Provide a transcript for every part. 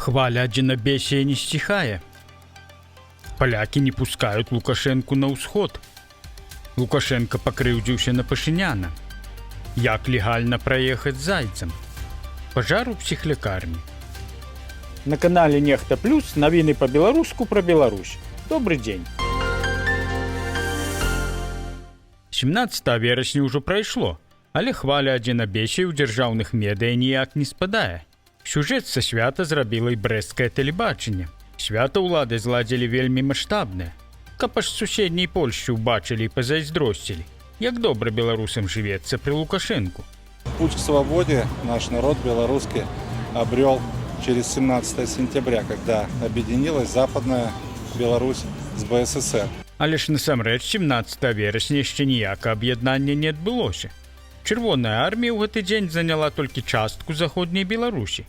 Хваля одинобесия не стихая. Поляки не пускают Лукашенку на ўсход. Лукашенко пакрыўдзіўся на Пашыняна. Як легальна праехаць зайцам? Пажар у псіхлякарні. На канале Нехта Плюс навіны па-беларуску пра Беларусь. Добрый дзень. 17 верасня ўжо прайшло, але хваля адзінабесія ў дзяржаўных медыя ніяк не спадае. Сюжэт са свята зрабіла і брэсцкае тэлебачанне. Свята ўлады зладзілі вельмі маштабнае, каб аж суседняй Польшчы ўбачылі і пазайздросцілі, як добра беларусам жывецца пры Лукашенку. Путь к свободе наш народ белорусский обрел через 17 сентября, когда объединилась Западная Беларусь с БССР. Але ж насамрэч 17 верасня яшчэ ніякага аб'яднання не адбылося. Чырвоная армія ў гэты дзень заняла толькі частку заходняй Беларусі.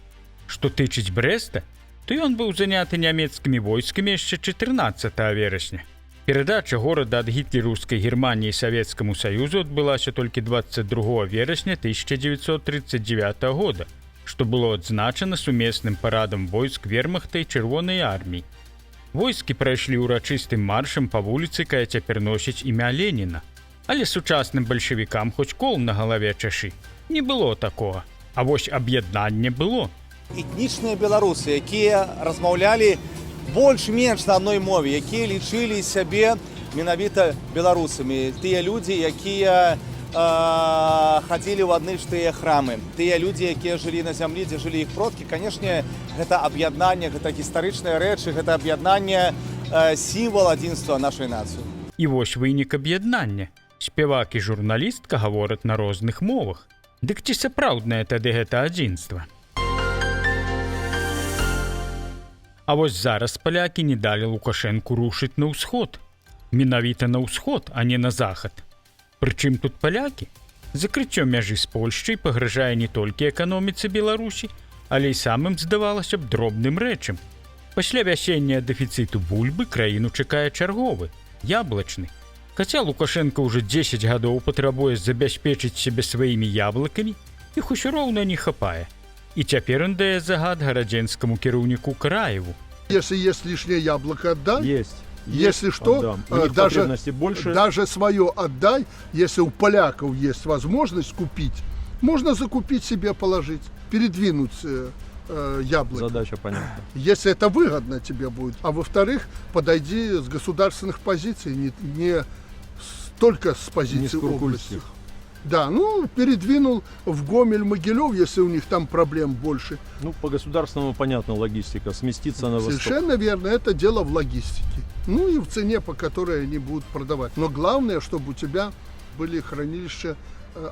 Што тычыць Брэста, то ён быў заняты нямецкімі войскамі яшчэ 14 верасня. Перадача горада ад гітлераўскай Германіі Савецкаму Саюзу адбылася толькі 22 верасня 1939 года, што было адзначана сумесным парадам войск вермахта і чырвонай арміі. Войскі прайшлі ўрачыстым маршам па вуліцы, якая цяпер носіць імя Леніна. Але сучасным бальшавікам хоць кол на галаве чашы. Не было такога. А вось аб'яднанне было. Этнічныя беларусы, якія размаўлялі больш-менш на адной мове, якія лічылі сябе менавіта беларусамі. Тыя людзі, якія хадзілі ў адны ж тыя храмы. Тыя людзі, якія жылі на зямлі, дзе жылі іх продкі, канешне, гэта аб'яднанне, гэта гістарычныя рэчы, гэта аб'яднанне сімвал адзінства нашай нацыі. І вось вынік аб'яднання. Спявак і журналістка гавораць на розных мовах. Дык ці сапраўднае тады гэта адзінства? А вось зараз палякі не далі Лукашэнку рушыць на ўсход. Менавіта на ўсход, а не на захад. Прычым тут палякі? Закрыццё мяжы з Польшчай пагражае не толькі эканоміцы Беларусі, але і самым, здавалася б, дробным рэчам. Пасля вясення дэфіцыту бульбы краіну чакае чарговы, яблычны. Хаця Лукашенко ўжо 10 гадоў патрабуе забяспечыць сябе сваімі яблыкамі, іх усё роўна не хапае. І цяпер ён дае загад гарадзенскаму кіраўніку Караеву. Если есть лишнее яблоко, отдай. Есть. Если что, даже свое отдай. Если у поляков есть возможность купить, можно закупить себе, положить, передвинуть яблоко. Задача понятна. Если это выгодно тебе будет. А во-вторых, подойди с государственных позиций, не только с позиций областных. Да, ну, передвинул в Гомель, Могилев, если у них там проблем больше. Ну, по государственному понятно, логистика. Сместиться на восток. Совершенно верно, это дело в логистике. Ну и в цене, по которой они будут продавать. Но главное, чтобы у тебя были хранилища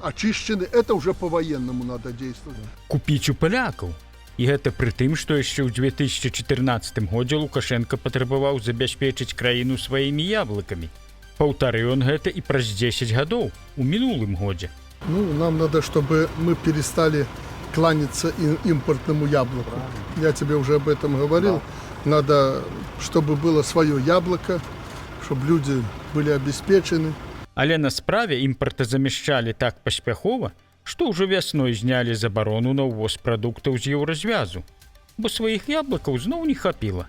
очищены. Это уже по-военному надо действовать. Купіць у палякаў. І гэта пры тым, што яшчэ ў 2014 годзе Лукашенко патрабаваў забяспечыць краіну сваімі яблыкамі. Паўтарыў ён гэта і праз 10 гадоў, у мінулым годзе. Ну, нам надо, чтобы мы перестали кланяться импортному яблоку. Я тебе уже об этом говорил. Надо, чтобы было свое яблоко, чтобы люди были обеспечены. Але на справе імпартазамяшчалі так паспяхова, што ўжо вясной знялі забарону на ўвоз прадуктаў з еўразвязу, бо сваіх яблыкаў зноў не хапіла.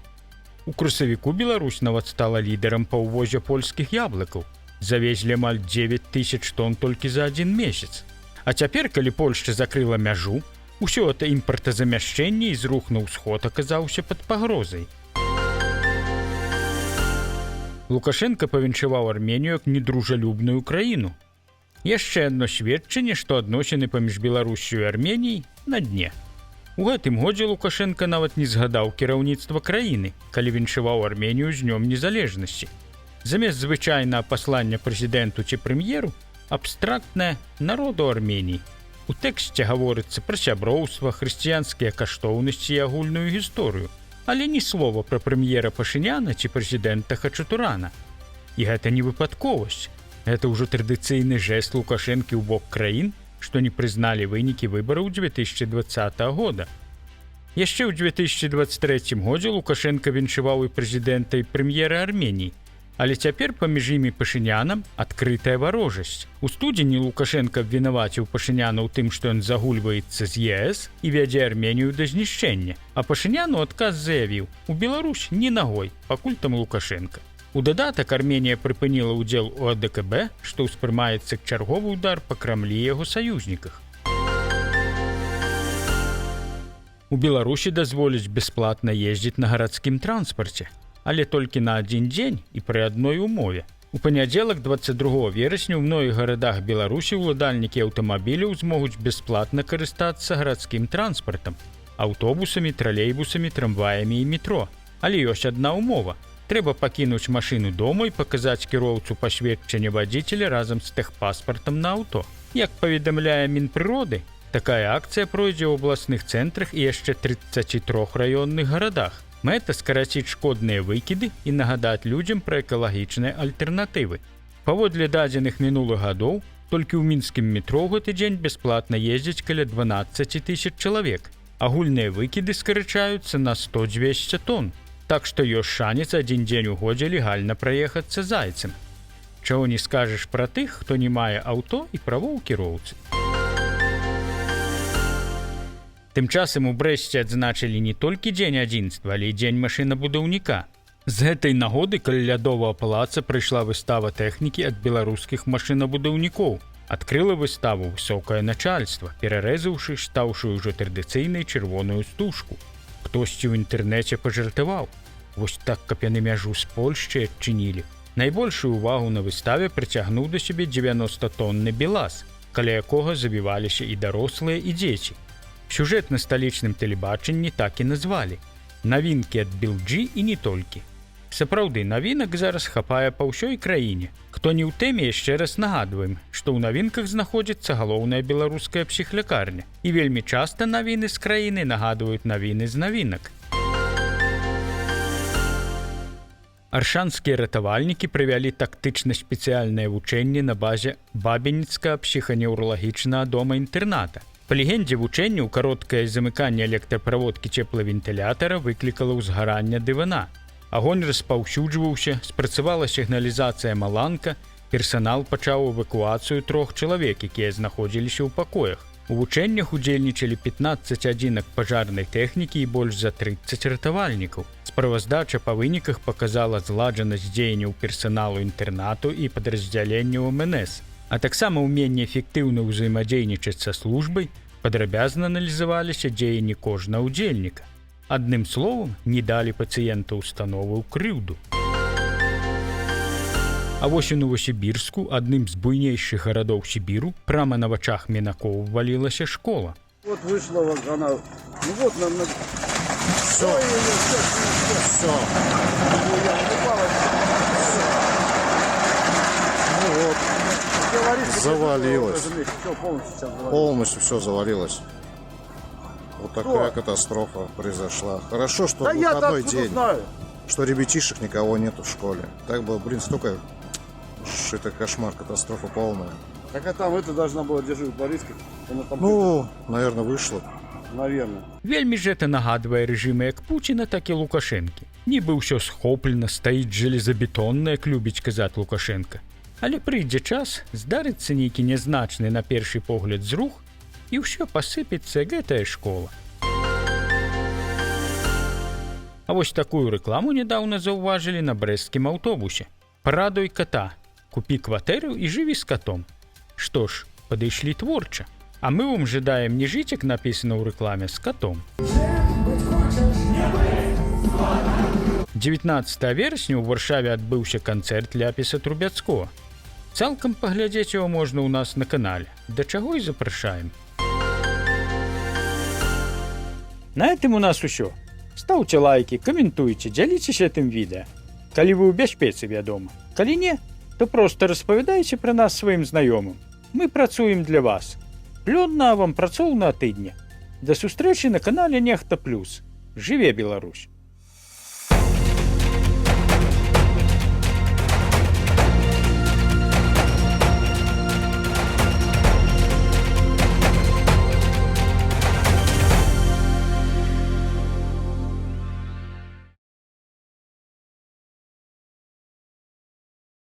У красавіку Беларусь нават стала лідарам па ўвозе польскіх яблыкаў. Завезлі амаль 9000 тонн толькі за адзін месяц. А цяпер, калі Польшча закрыла мяжу, усё это імпартазамяшчэнне і зрух на ўсход аказаўся пад пагрозай. Лукашенко павіншаваў Арменію як недружалюбную краіну. Яшчэ адно сведчанне, што адносіны паміж Беларусю і Арменіяй на дне. У гэтым годзе Лукашенко нават не згадаў кіраўніцтва краіны, калі віншаваў Арменію з днём незалежнасці. Замест звычайнага паслання прэзідэнту ці прэм'еру абстрактнае народу Арменіі. У тэксце гаворыцца пра сяброўства, хрысціянскія каштоўнасці і агульную гісторыю, але ні слова пра прэм'ера Пашыняна ці прэзідэнта Хачатурана. І гэта не выпадковасць. Гэта ўжо традыцыйны жэст Лукашэнкі ў бок краін, што не прызналі вынікі выбараў 2020 года. Яшчэ ў 2023 годзе Лукашенко віншаваў і прэзідэнта і прэм'ера Арменіі, Але цяпер паміж імі Пашынянам адкрытая варожасць. У студзені Лукашенка абвінаваціў Пашыняна ў тым, што ён загульваецца з ЕС і вядзе Арменію да знішчэння. А Пашыняну адказ заявіў: у Беларусь ні нагой, пакуль там Лукашенка. У дадатак Арменія прыпыніла ўдзел у АДКБ, што ўспрымаецца як чарговы ўдар па Крамлі і яго саюзніках. У Беларусі дазволяць бясплатна ездзіць на гарадскім транспарце, але толькі на адзін дзень і пры адной умове. У панядзелак 22 верасня ў многіх гарадах Беларусі ўладальнікі аўтамабіляў змогуць бясплатна карыстацца гарадскім транспартам, аўтобусамі, тралейбусамі, трамваямі і метро. Але ёсць адна ўмова. Трэба пакінуць машыну дома і паказаць кіроўцу пасведчанне вадзіцеля разам з тэхпаспартам на аўто. Як паведамляе Мінпрыроды, такая акцыя пройдзе ў абласных цэнтрах і яшчэ 33 раённых гарадах. Мэта скараціць шкодныя выкіды і нагадаць людзям пра экалагічныя альтэрнатывы. Паводле дадзеных мінулых гадоў, толькі ў мінскім метро ў гэты дзень бясплатна ездзіць каля 12 000 чалавек. Агульныя выкіды скарачаюцца на 100-200 тонн. Так што ёсць шанец адзін дзень у годзе легальна праехацца зайцем. Чаго не скажаш пра тых, хто не мае аўто і правоў кіроўцы. Тым часам у Брэсце адзначылі не толькі дзень адзінства, але і дзень машынабудаўніка. З гэтай нагоды каля лядовага палаца прыйшла выстава тэхнікі ад беларускіх машынабудаўнікоў. Адкрыла выставу высокае начальства, перарэзаўшы стаўшы ўжо традыцыйнай чырвоную стужку. Хтосьці ў інтэрнэце пажартаваў. Вось так, каб яны мяжу з Польшчай адчынілі. Найбольшую ўвагу на выставе прыцягнуў да сябе 90-тонны белаз, каля якога забіваліся і дарослыя, і дзеці. Сюжэт на сталічным тэлебачанні так і назвалі. Навінкі ад BLG і не толькі. Сапраўды, навінак зараз хапае па ўсёй краіне. Хто не ў тэме, яшчэ раз нагадваем, што ў навінках знаходзіцца галоўная беларуская псіхлякарня. І вельмі часта навіны з краіны нагадваюць навіны з навінак. Аршанскія ратавальнікі правялі тактычна-спецыяльнае вучэнне на базе Бабініцкага псіханеўралагічнага дома-інтэрната. Па легендзе вучэнняў, кароткае замыканне электраправодкі цеплавентылятара выклікала ўзгаранне дывана. Агонь распаўсюджваўся, спрацавала сігналізацыя маланка, персанал пачаў эвакуацыю 3 чалавек, якія знаходзіліся ў пакоях. У вучэннях удзельнічалі 15 адзінак пажарнай тэхнікі і больш за 30 ратавальнікаў. Справаздача па выніках паказала зладжанасць дзеянняў персаналу інтэрнату і падраздзяленняў МНС, а таксама ўменне эфектыўна ўзаемадзейнічаць са службай, падрабязна аналізаваліся дзеянні кожнага ўдзельніка. Адным словам, не далі пацыента ўстановы ў крыўду. А вось у Новосібірску, адным з буйнейшых гарадоў Сібіру, прама на вачах мінакоў валілася школа. Вот вышла вот она. Ну вот нам на... Все. Все. Ну вот. Завалилось. Все Полностью все завалилось. Вот такая катастрофа произошла. Хорошо, что Да я выходной так день, знаю. что ребятишек никого нету в школе. Так бы, блин, столько... Это кошмар, катастрофа полная. Так а там это должна была дежурить Бориске. Ну, наверное, вышло. Наверное. Вельмі ж гэта нагадвае рэжымы як Пуціна, так і Лукашэнкі. Нібы ўсё схоплена, стаіць жалезабетонна, як любіць казаць Лукашенка. Але прыйдзе час, здарыцца нейкі нязначны на першы погляд зрух, і ўсё пасыпецца гэтая школа. А вось такую рэкламу нядаўна заўважылі на брэсцкім аўтобусе. Парадуй кота, купі кватэру і жыві з котом. Што ж, падышлі творча. А мы вам жадаем не жыць, як напісана ў рэкламе, з котом. 19 верасня ў Варшаве адбыўся канцэрт Ляпіса Трубяцкога. Цалкам паглядзець яго можна ў нас на канале. Да чаго і запрашаем. На гэтым у нас усё. Стаўце лайкі, каментуйце, дзяліцеся гэтым відэа. Калі вы ў бяспецы, вядома. Калі не, то проста распавядайце пра нас сваім знаёмым. Мы працуем для вас. Плённа вам працоўна тыдня. Да сустрэчы на канале Нехта Плюс. Жыве Беларусь!